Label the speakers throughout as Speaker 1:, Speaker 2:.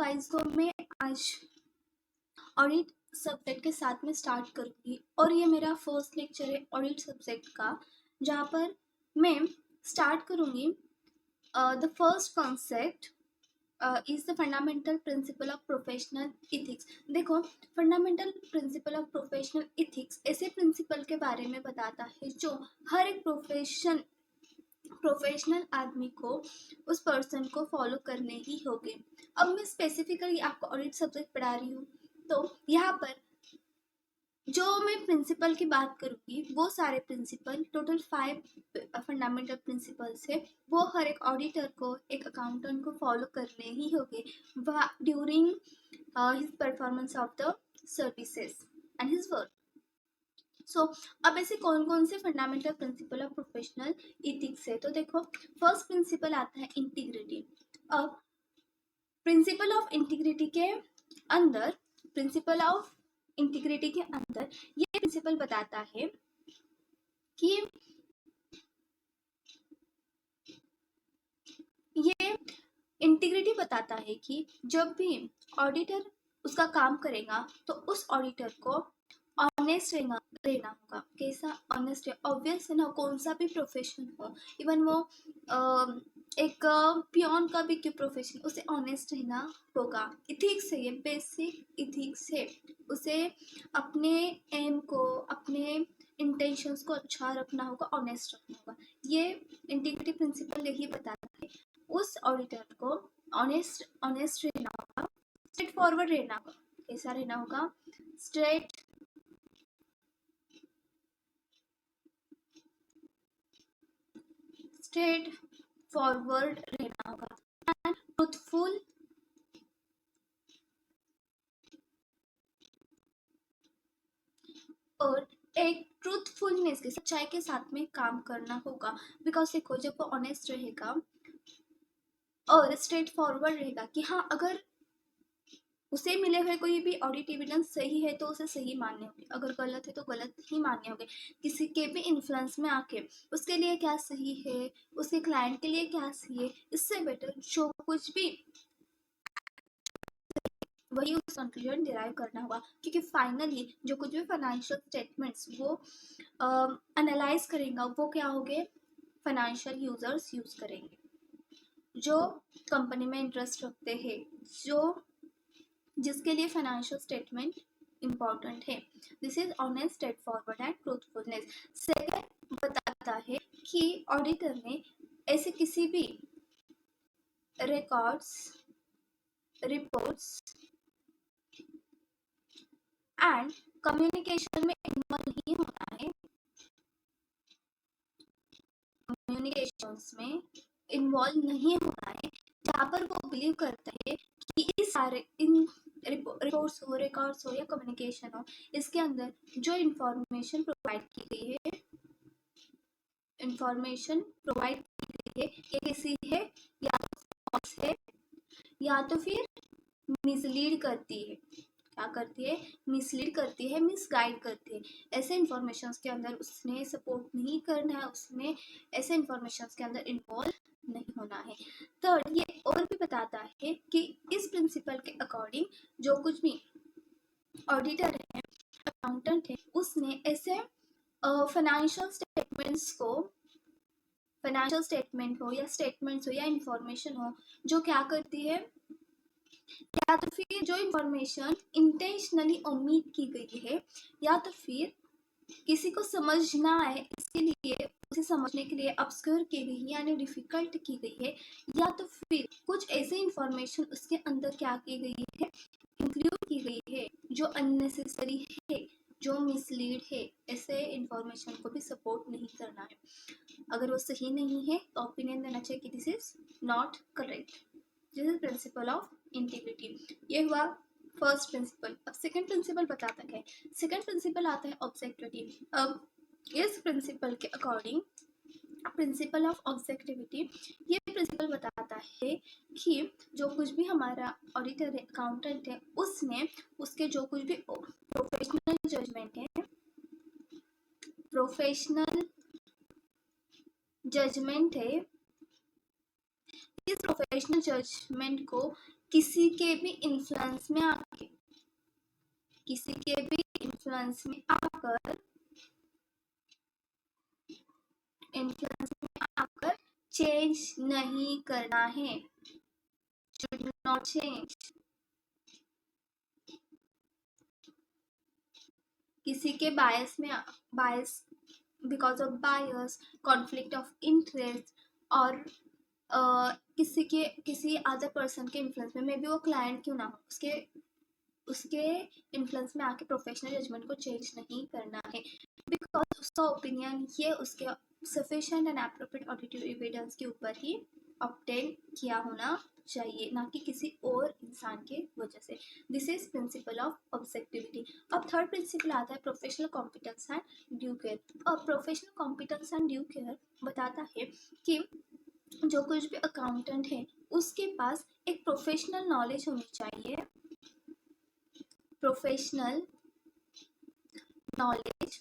Speaker 1: Guys, तो मैं आज ऑडिट सब्जेक्ट के साथ में स्टार्ट करूँगी और ये मेरा फर्स्ट लेक्चर है ऑडिट सब्जेक्ट का, जहाँ पर मैं स्टार्ट करूँगी the first concept is the fundamental principle of professional ethics. देखो, fundamental principle of professional ethics ऐसे प्रिंसिपल के बारे में बताता है जो हर एक प्रोफेशनल आदमी को, उस पर्सन को फॉलो करने ही होंगे। अब मैं स्पेसिफिकली आपको ऑडिट सब्जेक्ट पढ़ा रही हूँ, तो यहाँ पर जो मैं प्रिंसिपल की बात करूँगी वो सारे प्रिंसिपल, टोटल 5 फंडामेंटल प्रिंसिपल्स है, वो हर एक ऑडिटर को, एक अकाउंटेंट को फॉलो करने ही होंगे during his performance of the services and his work. So अब ऐसे कौन कौन से fundamental principle of professional ethics है, तो देखो, फर्स्ट प्रिंसिपल आता है इंटीग्रिटी। अब प्रिंसिपल ऑफ इंटीग्रिटी के अंदर ये प्रिंसिपल बताता है कि ये इंटीग्रिटी बताता है कि जब भी ऑडिटर उसका काम करेगा तो उस ऑडिटर को ऑनेस्ट रहना होगा। कैसा ऑनेस्ट है? ऑब्वियस है ना, कौन सा भी प्रोफेशन हो, इवन वो एक पियोन का भी क्यों प्रोफेशन, उसे ऑनेस्ट रहना होगा। इथिक्स है, ये बेसिक इथिक्स है। उसे अपने एम को, अपने इंटेंशंस को अच्छा रखना होगा, ऑनेस्ट रखना होगा। ये इंटीग्रिटी प्रिंसिपल यही बताता है उस ऑडिटर को ऑनेस्ट रहना होगा, स्ट्रेट फॉरवर्ड रहना होगा। कैसा रहना होगा? स्ट्रेट फॉरवर्ड रहना होगा एंड ट्रूथफुल और एक ट्रूथफुलनेस के, सच्चाई के साथ में काम करना होगा। बिकॉज देखो, जब वो ऑनेस्ट रहेगा और स्ट्रेट फॉरवर्ड रहेगा कि हाँ, अगर उसे मिले हुए कोई भी ऑडिट एविडेंस सही है तो उसे सही मानने होंगे, अगर गलत है तो गलत ही मानने होंगे। किसी के भी इन्फ्लुएंस में आके उसके लिए क्या सही है, उसके क्लाइंट के लिए क्या सही है, इससे बेटर जो कुछ भी वही उस कंक्लूजन डिराइव करना होगा। क्योंकि फाइनली जो कुछ भी फाइनेंशियल स्टेटमेंट्स वो एनालाइज करेगा, वो क्या होंगे? फाइनेंशियल यूजर्स यूज करेंगे, जो कंपनी में इंटरेस्ट रखते हैं, जिसके लिए फाइनेंशियल स्टेटमेंट इम्पॉर्टेंट है। This is honest, straight forward and truthfulness. Second बताता है कि ऑडिटर ने ऐसे किसी भी रिकॉर्ड्स, रिपोर्ट्स एंड कम्युनिकेशन में इन्वॉल्व नहीं होना है, कम्युनिकेशंस में इन्वॉल्व नहीं होना है, जहाँ पर वो बिलीव करता है कि इस सारे इन रिपोर्ट्स हो, रिकॉर्ड्स हो या कम्युनिकेशन हो, इसके अंदर जो इंफॉर्मेशन प्रोवाइड की गई है, ये किसी है या फॉल्स है या तो फिर मिसलीड करती है। क्या करती है? मिसलीड करती है, मिसगाइड करती है। ऐसे इंफॉर्मेशंस के अंदर उसने सपोर्ट नहीं करना है, उसने ऐसे इंफॉर्मेशंस के अंदर इन्वॉल्व नहीं होना है। थर्ड, ये और भी बताता है कि इस प्रिंसिपल के अकॉर्डिंग जो कुछ भी ऑडिटर है, अकाउंटेंट है, उसने ऐसे फाइनेंशियल स्टेटमेंट हो या स्टेटमेंट्स हो या इंफॉर्मेशन हो, जो क्या करती है, या तो फिर जो इंफॉर्मेशन इंटेंशनली ओमिट की गई है, या तो फिर किसी को समझ ना आए इसके लिए, उसे समझने के लिए ऑब्स्क्योर की गई है यानी डिफिकल्ट की गई है, या तो फिर कुछ ऐसे इंफॉर्मेशन उसके अंदर क्या की गई है, इंक्लूड की गई है जो अननेसेसरी है, जो मिसलीड है। ऐसे इंफॉर्मेशन को भी सपोर्ट नहीं करना है। अगर वो सही नहीं है तो ओपिनियन देना चाहिए कि this is not correct. This is principle of integrity. ये हुआ फर्स्ट प्रिंसिपल। अब सेकंड प्रिंसिपल बताता है। सेकंड प्रिंसिपल आता है ऑब्जेक्टिविटी। अब इस प्रिंसिपल के अकॉर्डिंग, प्रिंसिपल ऑफ ऑब्जेक्टिविटी, ये प्रिंसिपल बताता है कि जो कुछ भी हमारा ऑडिटर है, अकाउंटेंट है, उसने उसके जो कुछ भी प्रोफेशनल जजमेंट है, इस प्रोफेशनल जजमेंट को किसी के भी इन्फ्लुएंस में आके, किसी के भी इन्फ्लुएंस में आकर, इन्फ्लुएंस में आकर चेंज नहीं करना है, should not change। किसी के बायस में, bias because of bias, conflict of interest, और किसी अदर पर्सन के इन्फ्लुएंस में, मे बी वो क्लाइंट क्यों ना हो, उसके इन्फ्लुएंस में आके प्रोफेशनल जजमेंट को चेंज नहीं करना है, बिकॉज उसका ओपिनियन ये उसके सफिशिएंट एंड एप्रोप्रिएट ऑडिटिव एविडेंस के ऊपर ही ऑब्टेन किया होना चाहिए, ना कि किसी और इंसान के वजह से। This is principle of objectivity. अब थर्ड प्रिंसिपल आता है professional competence and due care. अब professional competence and due care बताता है कि जो कुछ भी अकाउंटेंट है उसके पास एक प्रोफेशनल नॉलेज होनी चाहिए, प्रोफेशनल नॉलेज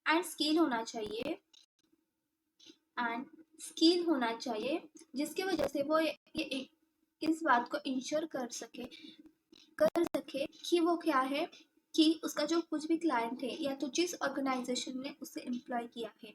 Speaker 1: एंड स्किल होना चाहिए, एंड स्किल होना चाहिए जिसकी वजह से वो ये इस बात को इंश्योर कर सके कि वो क्या है, कि उसका जो कुछ भी क्लाइंट है या तो जिस ऑर्गेनाइजेशन ने उसे एम्प्लॉय किया है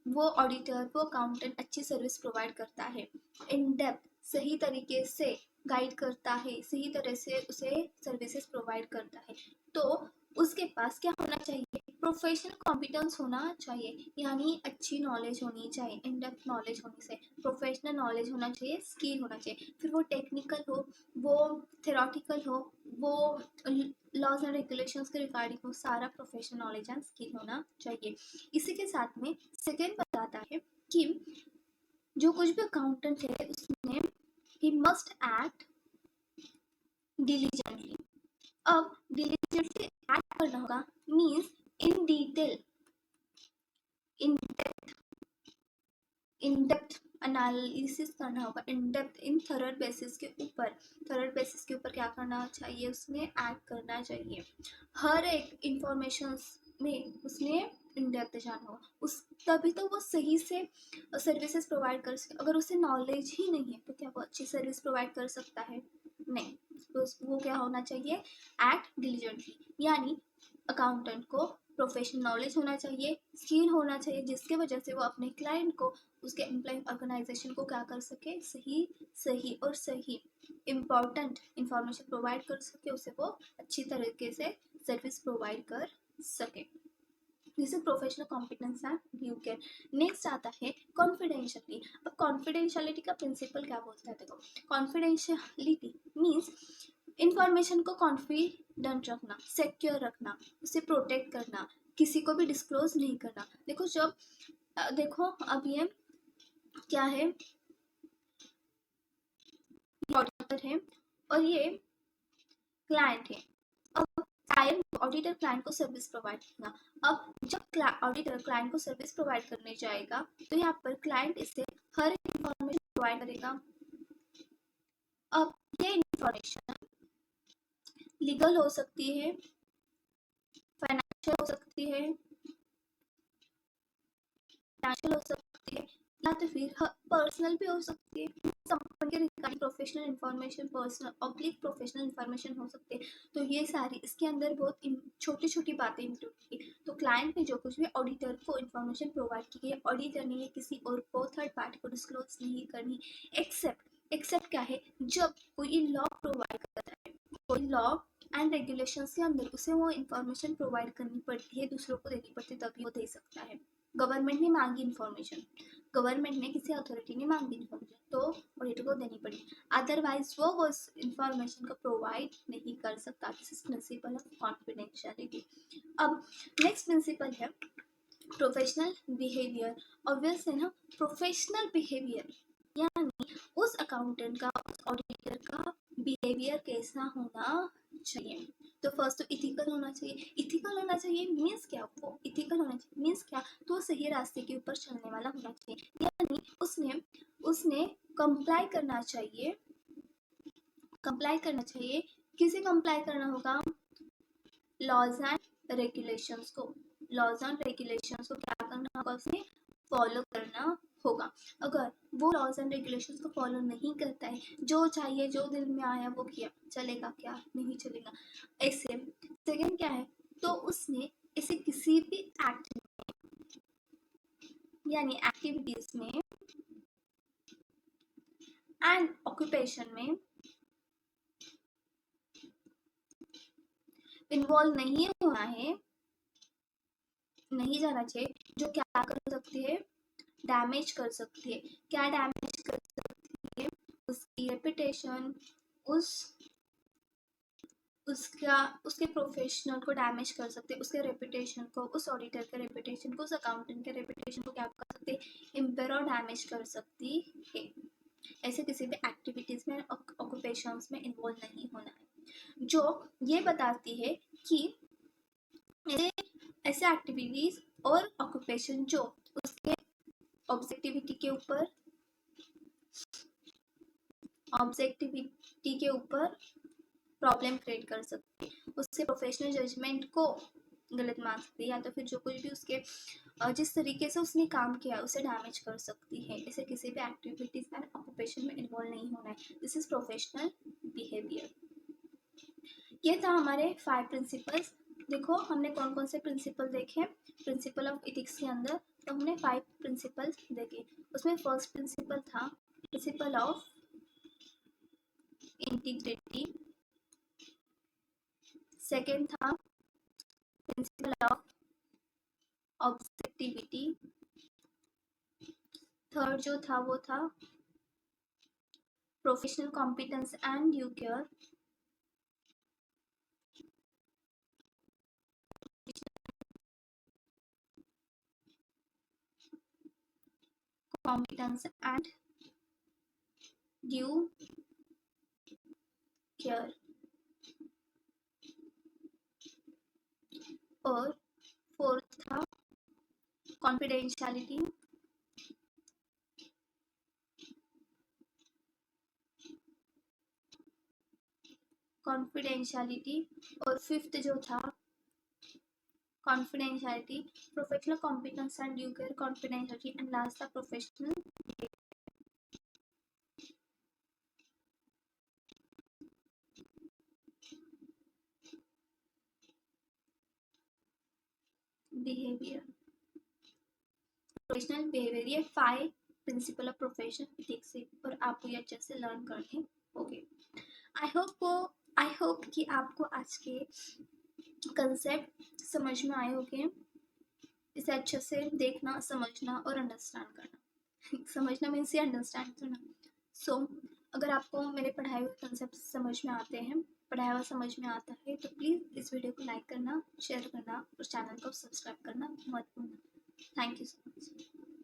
Speaker 1: वो ऑडिटर, वो अकाउंटेंट अच्छी सर्विस प्रोवाइड करता है, इन डेप्थ सही तरीके से गाइड करता है, सही तरह से उसे सर्विसेज प्रोवाइड करता है, तो उसके पास क्या होना चाहिए, प्रोफेशनल कॉम्पिटेंस होना चाहिए, यानी अच्छी नॉलेज होनी चाहिए, इन डेप्थ नॉलेज होनी चाहिए, प्रोफेशनल नॉलेज होना चाहिए, स्किल होना चाहिए, फिर वो टेक्निकल हो, वो थेरोटिकल हो, वो लॉज एंड रेगुलेशंस के रिगार्डिंग हो, सारा प्रोफेशनल नॉलेज एंड स्किल होना चाहिए। इसी के साथ में सेकेंड बताता है कि जो कुछ भी अकाउंटेंट है उसने ही मस्ट एक्ट डिलीजेंटली। अब डिलीजेंटली एक्ट करना होगा means in detail, in depth analysis करना होगा, in depth, in third basis के ऊपर क्या करना चाहिए, उसने एक्ट करना चाहिए, हर एक इंफॉर्मेशन में उसने इन डेप्थ जाना होगा, उस तभी तो वो सही से सर्विसेज प्रोवाइड कर सके। अगर उसे नॉलेज ही नहीं है तो क्या वो अच्छी सर्विस प्रोवाइड कर सकता है? नहीं। तो वो क्या होना चाहिए, एक्ट डिलीजेंटली, यानी अकाउंटेंट को प्रोफेशनल नॉलेज होना चाहिए, स्किल होना चाहिए, जिसके वजह से वो अपने क्लाइंट को, उसके एम्प्लॉइंग ऑर्गेनाइजेशन को क्या कर सके, सही इम्पॉर्टेंट इंफॉर्मेशन प्रोवाइड कर सके, उसे वो अच्छी तरीके से सर्विस प्रोवाइड कर सके। This is professional competence and due care. Next आता है कॉन्फिडेंशियलिटी। अब कॉन्फिडेंशियलिटी का प्रिंसिपल क्या बोलता है, देखो कॉन्फिडेंशियलिटी मीन्स इंफॉर्मेशन को कॉन्फिडेंट रखना, सिक्योर रखना, उसे प्रोटेक्ट करना, किसी को भी डिस्क्लोज नहीं करना। देखो अब ये क्या है, ऑडिटर है और ये क्लाइंट है। अब ऑडिटर क्लाइंट को सर्विस प्रोवाइड करना। अब जब ऑडिटर क्लाइंट को सर्विस प्रोवाइड करने जाएगा तो यहाँ पर क्लाइंट इससे हर इंफॉर्मेशन प्रोवाइड करेगा। अब ये इंफॉर्मेशन लीगल हो सकती है, फाइनेंशियल हो सकती है, या तो फिर पर्सनल भी हो सकती है, कंपनी के regarding professional information, personal oblique professional information हो सकती है। तो ये सारी इसके अंदर बहुत छोटी छोटी बातें इंक्लूड की। तो क्लाइंट ने जो कुछ भी ऑडिटर को इंफॉर्मेशन प्रोवाइड की है, ऑडिटर ने ये किसी और को, थर्ड पार्टी को डिस्क्लोज नहीं करनी, एक्सेप्ट क्या है, जब कोई लॉ प्रोवाइड करता है, कोई लॉ एंड रेगुलेशंस के अंदर उसे वो इंफॉर्मेशन प्रोवाइड करनी पड़ती है, दूसरों को देनी पड़ती है, तभी वो दे सकता है। गवर्नमेंट ने मांगी इन्फॉर्मेशन, गवर्नमेंट ने किसी अथॉरिटी ने मांगी इन्फॉर्मेशन तो ऑडिटर को देनी पड़ी, अदरवाइज वो उस इंफॉर्मेशन को प्रोवाइड नहीं कर सकता। This is principle of confidentiality. अब नेक्स्ट प्रिंसिपल है प्रोफेशनल बिहेवियर। ऑब्वियस है ना, प्रोफेशनल बिहेवियर यानी उस अकाउंटेंट का, उस ऑडिटर का बिहेवियर कैसा होना चाहिए। तो फर्स्ट तो इथिकल होना चाहिए। इथिकल होना चाहिए मीन्स क्या, वो इथिकल होना चाहिए मीन्स क्या, तो सही रास्ते के ऊपर चलने वाला होना चाहिए, यानी उसने कंप्लाई करना चाहिए। किसे कंप्लाई करना होगा, लॉज एंड रेगुलेशंस को क्या करना होगा, उसने फॉलो करना होगा। अगर वो लॉज एंड रेगुलेशंस को फॉलो नहीं करता है, जो चाहिए जो दिल में आया वो किया, चलेगा क्या, नहीं चलेगा ऐसे। सेकंड क्या है, तो उसने इसे किसी भी एक्ट यानी एक्टिविटीज में एंड ऑक्यूपेशन में इन्वॉल्व नहीं होना है, नहीं जाना चाहिए, जो क्या कर सकती है, डैमेज कर सकती है। क्या डैमेज कर सकती है, उसकी रेपुटेशन, उसके प्रोफेशनल को डैमेज कर सकते हैं, उसके रेपुटेशन को, उस ऑडिटर के रेपुटेशन को, उस अकाउंटेंट के रेपुटेशन को क्या कर सकते हैं, इम्पेयर और डैमेज कर सकती है। ऐसे किसी भी एक्टिविटीज में ऑक्यूपेशंस में इन्वॉल्व नहीं होना है, जो ये बताती है कि ऐसे एक्टिविटीज और ऑक्यूपेशन जो उसके ऑब्जेक्टिविटी के ऊपर प्रॉब्लम क्रिएट कर सकती है, उसके प्रोफेशनल जजमेंट को गलत मान सकती है, या तो फिर जो कुछ भी उसके जिस तरीके से उसने काम किया उसे डैमेज कर सकती है। इसे किसी भी एक्टिविटीज एंड ऑक्यूपेशन में इन्वॉल्व नहीं होना है। This is professional behaviour. ये था हमारे 5 प्रिंसिपल्स। देखो हमने कौन कौन से प्रिंसिपल देखे प्रिंसिपल ऑफ इथिक्स के अंदर, तो हमने 5 प्रिंसिपल्स देखे। उसमें फर्स्ट प्रिंसिपल था प्रिंसिपल ऑफ इंटीग्रिटी, सेकेंड था प्रिंसिपल ऑफ ऑब्जेक्टिविटी, थर्ड जो था वो था professional competence and due care, competence and due care, और फोर्थ था कॉन्फिडेंशियलिटी, और फिफ्थ जो था confidentiality, professional competence and due care, confidentiality, and last था प्रोफेशनल बिहेवियर। प्रोफेशनल बिहेवियर, ये 5 प्रिंसिपल ऑफ प्रोफेशनल इथिक्स है और आपको ये अच्छे से लर्न करने होंगे। आई होप कि आपको आज के कंसेप्ट समझ में आए होंगे। इसे अच्छे से देखना, समझना और अंडरस्टैंड करना। समझना मीन्स ये अंडरस्टैंड करना। सो अगर आपको मेरे पढ़ाए हुए कंसेप्ट समझ में आते हैं, पढ़ाया हुआ समझ में आता है, तो प्लीज़ इस वीडियो को लाइक करना, शेयर करना और चैनल को सब्सक्राइब करना मत भूलना। Thank you so much.